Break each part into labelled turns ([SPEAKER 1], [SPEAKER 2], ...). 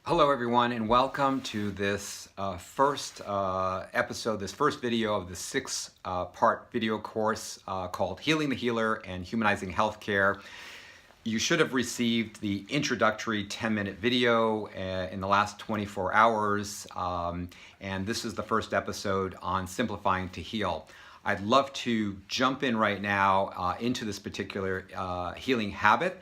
[SPEAKER 1] Hello everyone, and welcome to this first episode, this first video of the six-part video course called Healing the Healer and Humanizing Healthcare. You should have received the introductory 10-minute video in the last 24 hours, and this is the first episode on Simplifying to Heal. I'd love to jump in right now into this particular healing habit.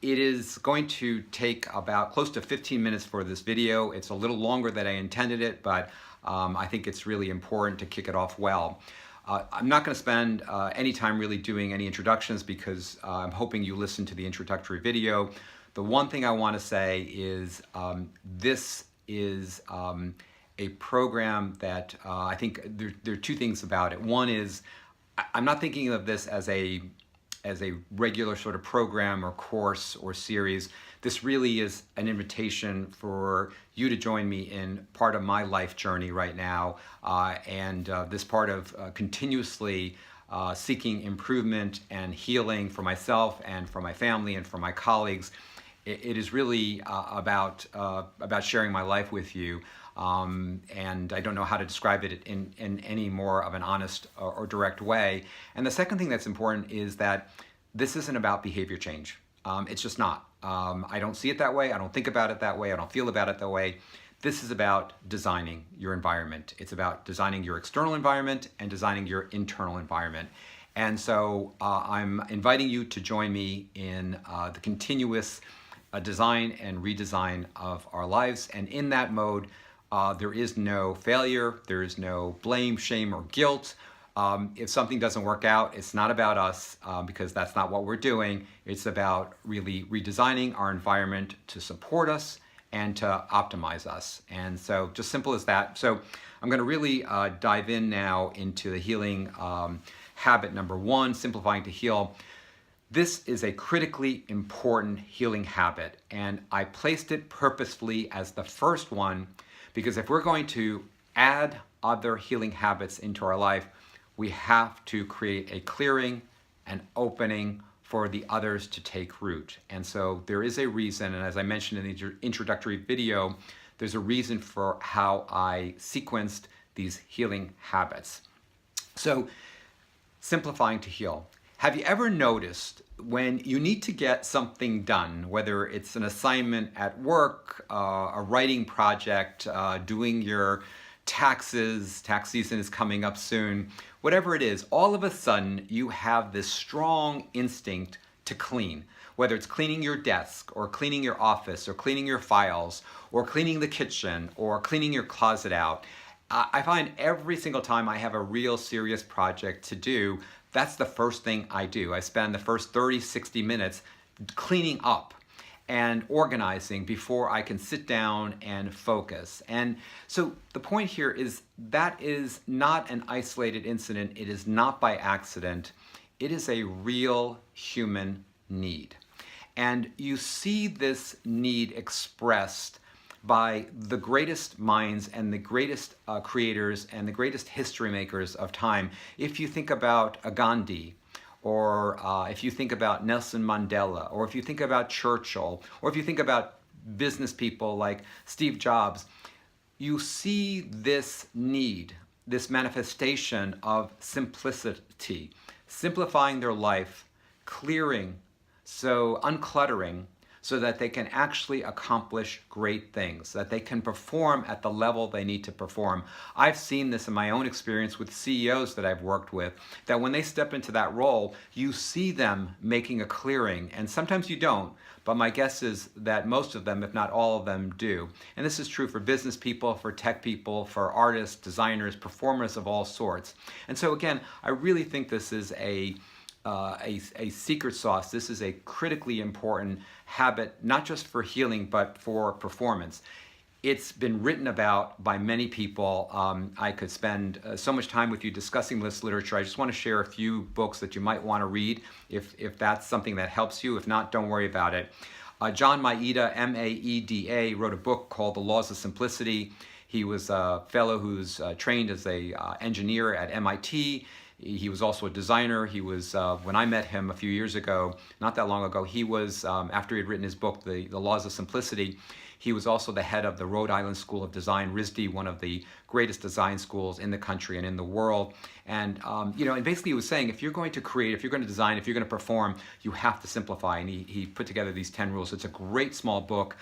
[SPEAKER 1] It is going to take about close to 15 minutes for this video. It's a little longer than I intended it, but I think it's really important to kick it off well. I'm not going to spend any time really doing any introductions because I'm hoping you listen to the introductory video. The one thing I want to say is this is a program that I think there are two things about it. One is I'm not thinking of this as a regular sort of program or course or series. This really is an invitation for you to join me in part of my life journey right now, and this part of continuously seeking improvement and healing for myself and for my family and for my colleagues. It is really about sharing my life with you. And I don't know how to describe it in any more of an honest or direct way. And the second thing that's important is that this isn't about behavior change. It's just not. I don't see it that way. I don't think about it that way. I don't feel about it that way. This is about designing your environment. It's about designing your external environment and designing your internal environment. And so I'm inviting you to join me in the continuous design and redesign of our lives. And in that mode, there is no failure, there is no blame, shame, or guilt. If something doesn't work out, it's not about us because that's not what we're doing. It's about really redesigning our environment to support us and to optimize us. And so just simple as that. So I'm going to really dive in now into the healing habit number one, simplifying to heal. This is a critically important healing habit, and I placed it purposefully as the first one because if we're going to add other healing habits into our life, we have to create a clearing, an opening for the others to take root. And so there is a reason, and as I mentioned in the introductory video, there's a reason for how I sequenced these healing habits. So, simplifying to heal. Have you ever noticed when you need to get something done, whether it's an assignment at work, a writing project, doing your taxes, tax season is coming up soon, whatever it is, all of a sudden you have this strong instinct to clean. Whether it's cleaning your desk or cleaning your office or cleaning your files or cleaning the kitchen or cleaning your closet out. I find every single time I have a real serious project to do, that's the first thing I do. I spend the first 30, 60 minutes cleaning up and organizing before I can sit down and focus. And so the point here is that is not an isolated incident. It is not by accident. It is a real human need. And you see this need expressed by the greatest minds and the greatest creators and the greatest history makers of time. If you think about Gandhi, or if you think about Nelson Mandela, or if you think about Churchill, or if you think about business people like Steve Jobs, you see this need, this manifestation of simplicity, simplifying their life, clearing, so uncluttering, so that they can actually accomplish great things, that they can perform at the level they need to perform. I've seen this in my own experience with CEOs that I've worked with, that when they step into that role, you see them making a clearing, and sometimes you don't, but my guess is that most of them, if not all of them, do. And this is true for business people, for tech people, for artists, designers, performers of all sorts. And so again, I really think this is a secret sauce. This is a critically important habit, not just for healing, but for performance. It's been written about by many people. I could spend so much time with you discussing this literature. I just want to share a few books that you might want to read if that's something that helps you. If not, don't worry about it. John Maeda, M-A-E-D-A, wrote a book called The Laws of Simplicity. He was a fellow who's trained as an engineer at MIT. He was also a designer. He was, when I met him a few years ago, not that long ago, he was, after he had written his book, The Laws of Simplicity, He was also the head of the Rhode Island School of Design, RISD, one of the greatest design schools in the country and in the world. And and basically he was saying, if you're going to create, if you're going to design, if you're going to perform, you have to simplify. And he put together these 10 rules. It's a great small book.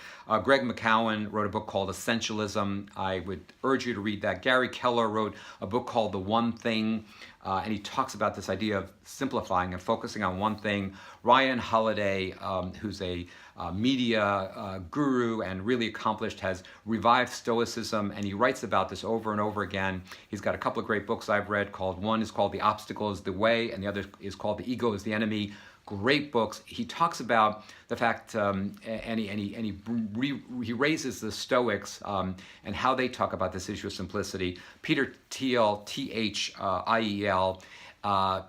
[SPEAKER 1] Greg McKeown wrote a book called Essentialism. I would urge you to read that. Gary Keller wrote a book called The One Thing. And he talks about this idea of simplifying and focusing on one thing. Ryan Holiday, who's a media guru and really accomplished, has revived Stoicism, and he writes about this over and over again. He's got a couple of great books I've read called, one is called The Obstacle is the Way, and the other is called The Ego is the Enemy. Great books. He talks about the fact, and he raises the Stoics and how they talk about this issue of simplicity. Peter Thiel, Thiel.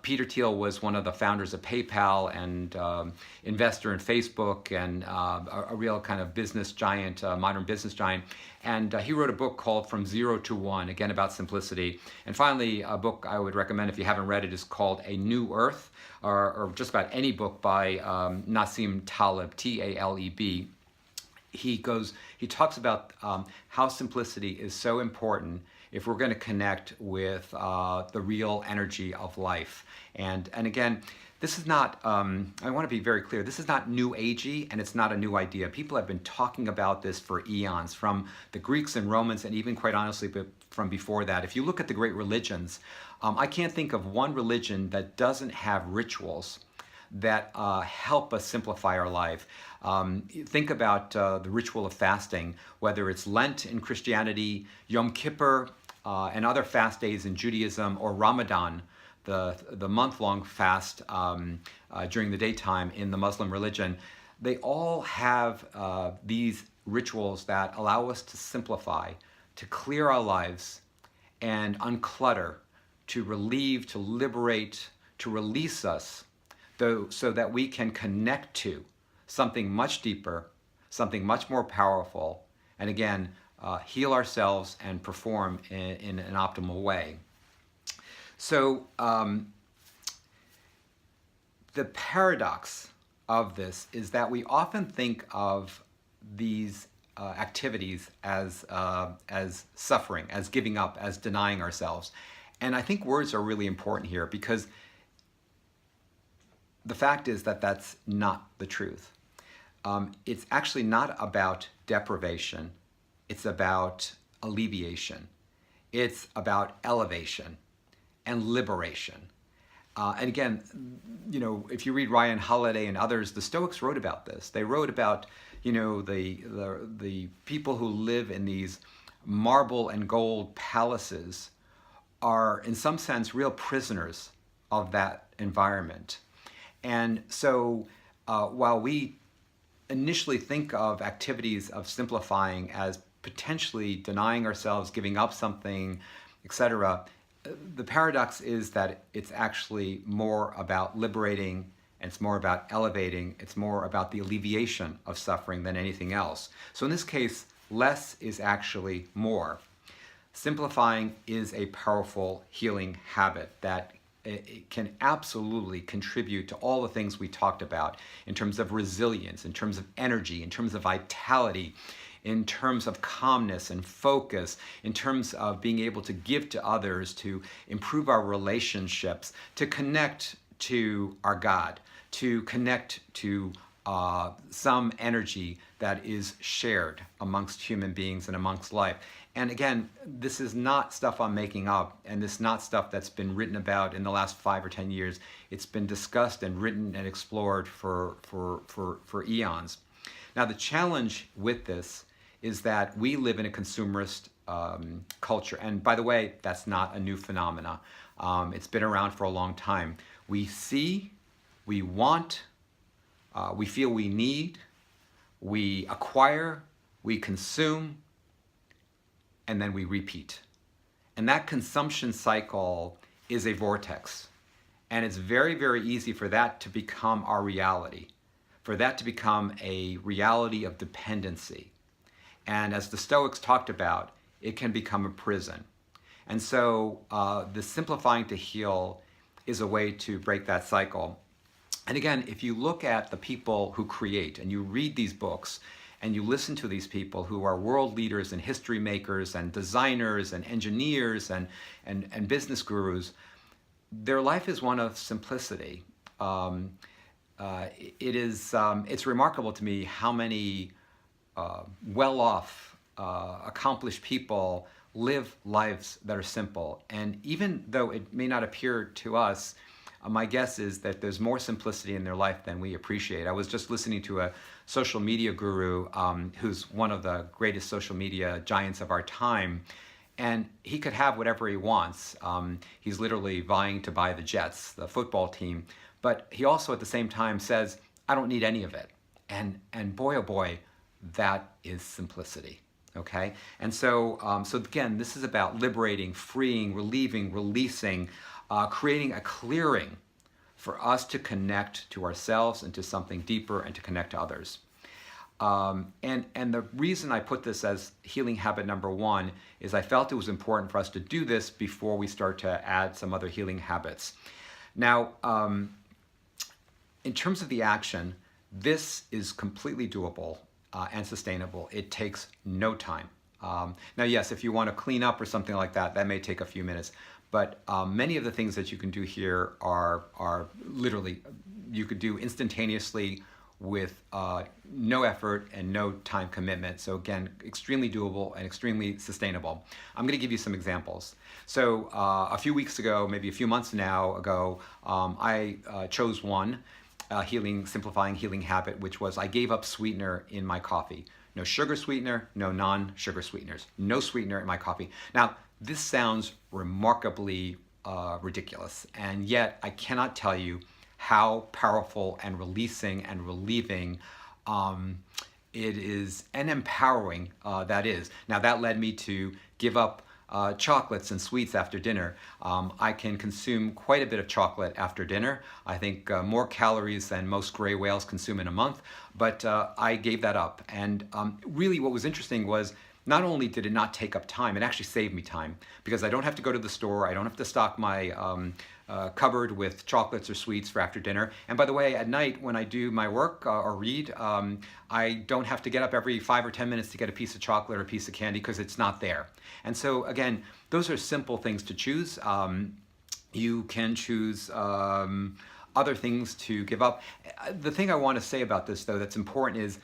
[SPEAKER 1] Peter Thiel was one of the founders of PayPal and investor in Facebook and a real kind of business giant, modern business giant. And he wrote a book called From Zero to One, again about simplicity. And finally, a book I would recommend if you haven't read it is called A New Earth, or just about any book by Nassim Taleb, Taleb. He talks about how simplicity is so important if we're going to connect with the real energy of life. And again, this is not, I want to be very clear, this is not new agey, and it's not a new idea. People have been talking about this for eons, from the Greeks and Romans, and even quite honestly from before that. If you look at the great religions, I can't think of one religion that doesn't have rituals that help us simplify our life. Think about the ritual of fasting, whether it's Lent in Christianity, Yom Kippur, and other fast days in Judaism, or Ramadan, the month-long fast during the daytime in the Muslim religion. They all have these rituals that allow us to simplify, to clear our lives and unclutter, to relieve, to liberate, to release us, so that we can connect to something much deeper, something much more powerful, and again, heal ourselves and perform in an optimal way. So the paradox of this is that we often think of these activities as suffering, as giving up, as denying ourselves. And I think words are really important here, because the fact is that that's not the truth. It's actually not about deprivation. It's about alleviation. It's about elevation and liberation. And again, if you read Ryan Holiday and others, the Stoics wrote about this. They wrote about, the people who live in these marble and gold palaces are, in some sense, real prisoners of that environment. And so while we initially think of activities of simplifying as potentially denying ourselves, giving up something, etc., the paradox is that it's actually more about liberating, and it's more about elevating, it's more about the alleviation of suffering than anything else. So in this case, less is actually more. Simplifying is a powerful healing habit that it can absolutely contribute to all the things we talked about in terms of resilience, in terms of energy, in terms of vitality, in terms of calmness and focus, in terms of being able to give to others, to improve our relationships, to connect to our God, to connect to some energy that is shared amongst human beings and amongst life. And again, this is not stuff I'm making up, and this is not stuff that's been written about in the last 5 or 10 years. It's been discussed and written and explored for eons. Now, the challenge with this is that we live in a consumerist culture. And by the way, that's not a new phenomena. It's been around for a long time. We see, we want, we feel we need, we acquire, we consume, and then we repeat. And that consumption cycle is a vortex. And it's very, very easy for that to become our reality, for that to become a reality of dependency. And as the Stoics talked about, it can become a prison. And so the simplifying to heal is a way to break that cycle. And again, if you look at the people who create and you read these books and you listen to these people who are world leaders and history makers and designers and engineers and business gurus, their life is one of simplicity. It's remarkable to me how many well-off, accomplished people live lives that are simple. And even though it may not appear to us, my guess is that there's more simplicity in their life than we appreciate. I was just listening to a social media guru who's one of the greatest social media giants of our time, and he could have whatever he wants. He's literally vying to buy the Jets, the football team, but he also at the same time says, I don't need any of it. And boy, oh boy, that is simplicity. Okay, and so again, this is about liberating, freeing, relieving, releasing, creating a clearing for us to connect to ourselves and to something deeper and to connect to others. And the reason I put this as healing habit number 1 is I felt it was important for us to do this before we start to add some other healing habits. Now, in terms of the action, this is completely doable and sustainable. It takes no time. Now, yes, if you want to clean up or something like that, that may take a few minutes. But many of the things that you can do here are literally, you could do instantaneously with no effort and no time commitment. So again, extremely doable and extremely sustainable. I'm going to give you some examples. So a few weeks ago, maybe a few months now ago, I chose one simplifying healing habit, which was I gave up sweetener in my coffee. No sugar sweetener, no non-sugar sweeteners, no sweetener in my coffee. Now, this sounds remarkably ridiculous, and yet I cannot tell you how powerful and releasing and relieving it is, and empowering that is. Now, that led me to give up chocolates and sweets after dinner. I can consume quite a bit of chocolate after dinner. I think more calories than most gray whales consume in a month, but I gave that up. And really what was interesting was not only did it not take up time, it actually saved me time, because I don't have to go to the store, I don't have to stock my cupboard with chocolates or sweets for after dinner. And by the way, at night when I do my work or read, I don't have to get up every 5 or 10 minutes to get a piece of chocolate or a piece of candy, because it's not there. And so again, those are simple things to choose. You can choose other things to give up. The thing I want to say about this, though, that's important is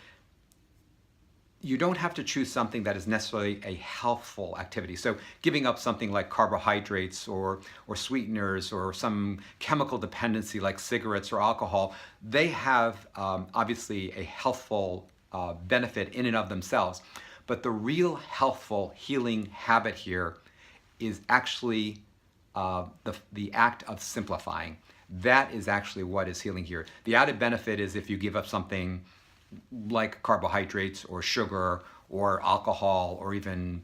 [SPEAKER 1] you don't have to choose something that is necessarily a healthful activity. So giving up something like carbohydrates or sweeteners or some chemical dependency like cigarettes or alcohol, they have obviously a healthful benefit in and of themselves. But the real healthful healing habit here is actually the act of simplifying. That is actually what is healing here. The added benefit is if you give up something like carbohydrates or sugar or alcohol or even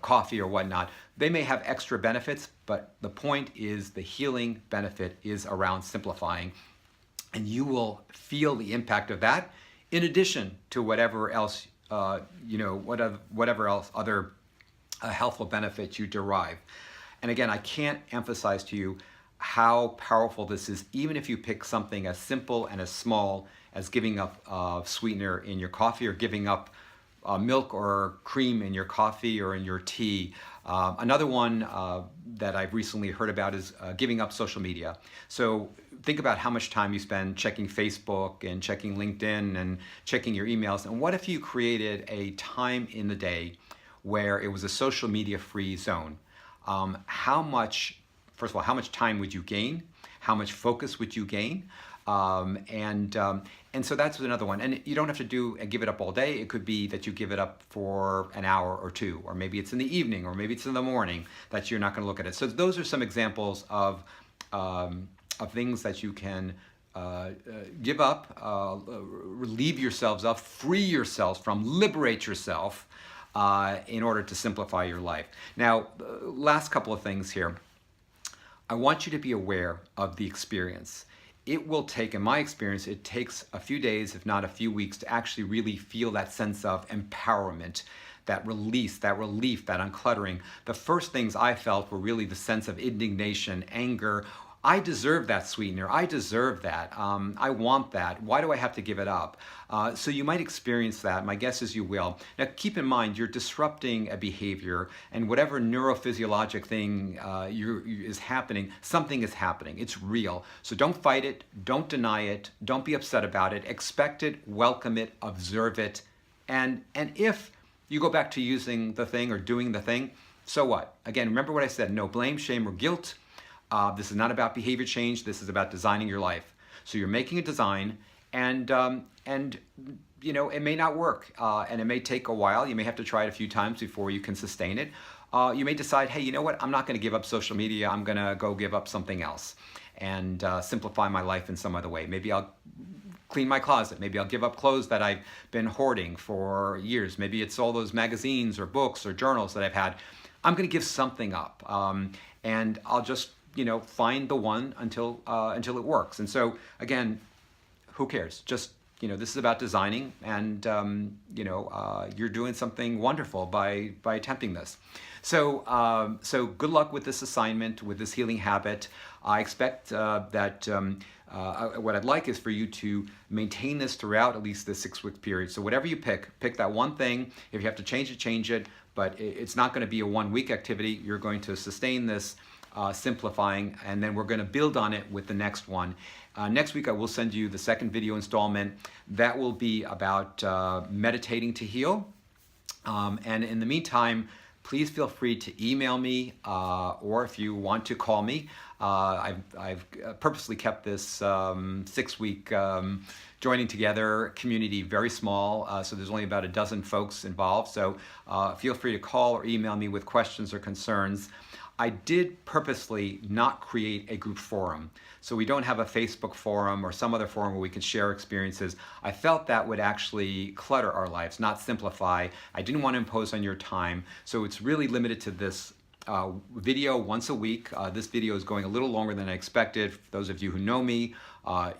[SPEAKER 1] coffee or whatnot, they may have extra benefits, but the point is the healing benefit is around simplifying, and you will feel the impact of that in addition to whatever else whatever else other healthful benefits you derive. And again, I can't emphasize to you how powerful this is, even if you pick something as simple and as small as giving up sweetener in your coffee, or giving up milk or cream in your coffee or in your tea. Another one that I've recently heard about is giving up social media. So think about how much time you spend checking Facebook and checking LinkedIn and checking your emails. And what if you created a time in the day where it was a social media free zone? First of all, how much time would you gain? How much focus would you gain? And so that's another one. And you don't have to give it up all day. It could be that you give it up for an hour or two, or maybe it's in the evening, or maybe it's in the morning that you're not going to look at it. So those are some examples of things that you can give up, relieve yourselves of, free yourselves from, liberate yourself in order to simplify your life. Now, last couple of things here. I want you to be aware of the experience. It will take, in my experience, it takes a few days, if not a few weeks, to actually really feel that sense of empowerment, that release, that relief, that uncluttering. The first things I felt were really the sense of indignation, anger, I deserve that sweetener. I deserve that. I want that. Why do I have to give it up? So you might experience that. My guess is you will. Now keep in mind, you're disrupting a behavior, and whatever neurophysiologic thing is happening, something is happening. It's real. So don't fight it. Don't deny it. Don't be upset about it. Expect it, welcome it, observe it. And if you go back to using the thing or doing the thing, so what? Again, remember what I said, no blame, shame, or guilt. This is not about behavior change. This is about designing your life. So you're making a design, and you know, it may not work, and it may take a while. You may have to try it a few times before you can sustain it. You may decide, hey, you know what? I'm not going to give up social media. I'm going to go give up something else and simplify my life in some other way. Maybe I'll clean my closet. Maybe I'll give up clothes that I've been hoarding for years. Maybe it's all those magazines or books or journals that I've had. I'm going to give something up, and I'll just, you know, find the one until it works. And so again, who cares? Just, you know, this is about designing, and you know, you're doing something wonderful by attempting this. So so good luck with this assignment, with this healing habit. I expect that what I'd like is for you to maintain this throughout at least the 6-week period. So whatever you pick that one thing. If you have to change it, change it. But it's not going to be a 1-week activity. You're going to sustain this simplifying, and then we're going to build on it with the next one. Next week I will send you the second video installment. That will be about meditating to heal. And in the meantime, please feel free to email me, or if you want to call me. I've purposely kept this 6-week joining together community very small, so there's only about a dozen folks involved. So feel free to call or email me with questions or concerns. I did purposely not create a group forum. So we don't have a Facebook forum or some other forum where we can share experiences. I felt that would actually clutter our lives, not simplify. I didn't want to impose on your time. So it's really limited to this video once a week. This video is going a little longer than I expected. For those of you who know me,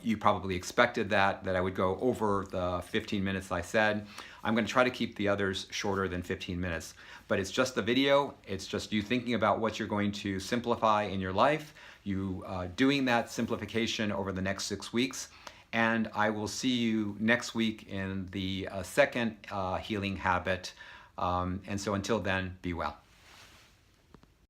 [SPEAKER 1] you probably expected that I would go over the 15 minutes I said. I'm going to try to keep the others shorter than 15 minutes. But it's just the video. It's just you thinking about what you're going to simplify in your life, you doing that simplification over the next 6 weeks. And I will see you next week in the second healing habit. And so until then, be well.